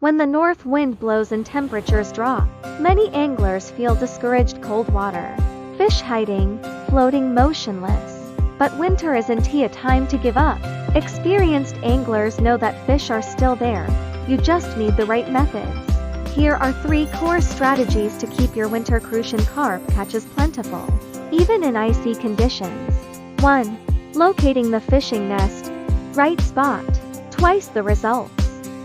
When the north wind blows and temperatures drop, many anglers feel discouraged. Cold water. Fish hiding, floating motionless. But winter isn't a time to give up. Experienced anglers know that fish are still there. You just need the right methods. Here are 3 core strategies to keep your winter Crucian carp catches plentiful, even in icy conditions. 1. Locating the fishing nest. Right spot. Twice the results.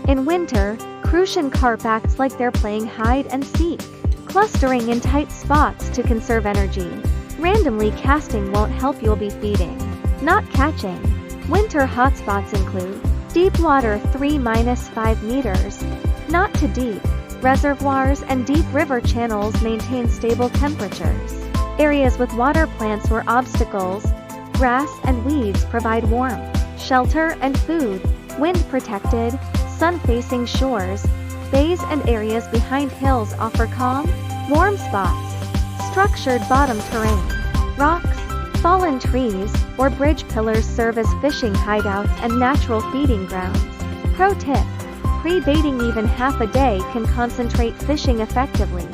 In winter, Crucian carp acts like they're playing hide and seek, clustering in tight spots to conserve energy. Randomly casting won't help. You'll be feeding, not catching. Winter hotspots include deep water 3-5 meters, not too deep. Reservoirs and deep river channels maintain stable temperatures. Areas with water plants where obstacles, grass and weeds provide warmth, shelter and food. Wind protected, sun-facing shores, bays and areas behind hills offer calm, warm spots. Structured bottom terrain. Rocks, fallen trees, or bridge pillars serve as fishing hideouts and natural feeding grounds. Pro tip: pre-baiting even half a day can concentrate fishing effectively.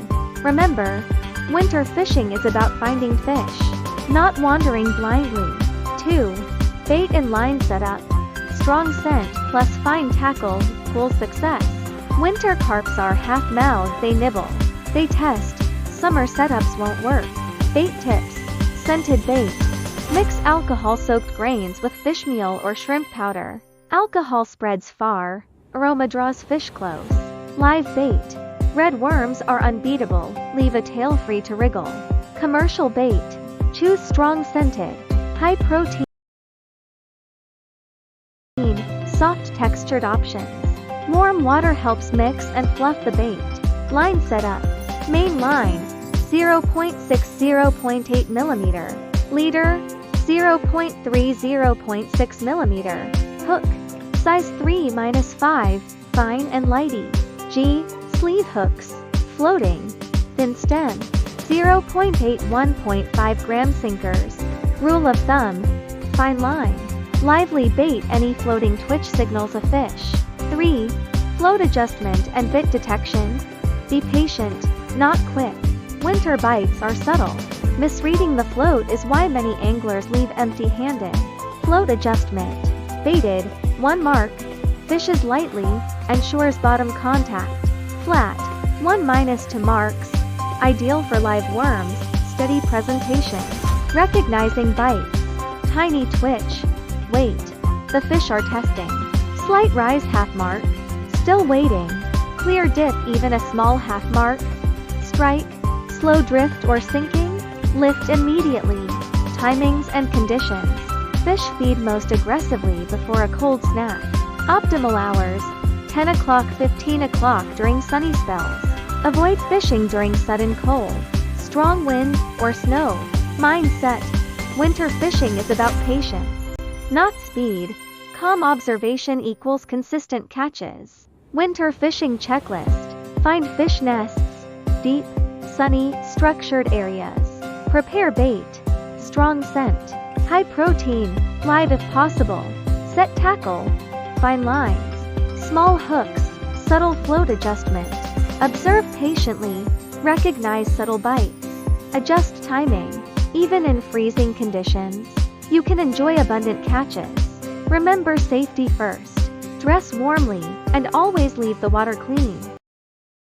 Remember, winter fishing is about finding fish, not wandering blindly. 2. Bait and line setup. Strong scent plus fine tackle equals success. Winter carps are half-mouthed. They nibble, they test. Summer setups won't work. Bait tips. Scented bait. Mix alcohol-soaked grains with fish meal or shrimp powder. Alcohol spreads far, aroma draws fish close. Live bait. Red worms are unbeatable, leave a tail free to wriggle. Commercial bait. Choose strong scented, high protein, soft textured options. Warm water helps mix and fluff the bait. Line setup. Main line, 0.6 0.8 mm. Leader, 0.3 0.6 mm. Hook, size 3-5, fine and lighty. G, sleeve hooks, floating. Thin stem, 0.8 1.5 gram sinkers. Rule of thumb, fine line. Lively bait. Any floating twitch signals a fish. 3. Float adjustment and bit detection. Be patient, not quick. Winter bites are subtle. Misreading the float is why many anglers leave empty-handed. Float adjustment. Baited, 1 mark, fishes lightly, ensures bottom contact. Flat, 1- to marks, ideal for live worms, steady presentation. Recognizing bites. Tiny twitch. Wait. The fish are testing. Slight rise half mark. Still waiting. Clear dip even a small half mark. Strike. Slow drift or sinking. Lift immediately. Timings and conditions. Fish feed most aggressively before a cold snap. Optimal hours. 10 o'clock 15 o'clock during sunny spells. Avoid fishing during sudden cold, strong wind, or snow. Mindset. Winter fishing is about patience, not speed. Calm observation equals consistent catches. Winter fishing checklist. Find fish nests. Deep, sunny, structured areas. Prepare bait. Strong scent. High protein. Live if possible. Set tackle. Fine lines. Small hooks. Subtle float adjustment. Observe patiently. Recognize subtle bites. Adjust timing. Even in freezing conditions, you can enjoy abundant catches. Remember safety first. Dress warmly, and always leave the water clean.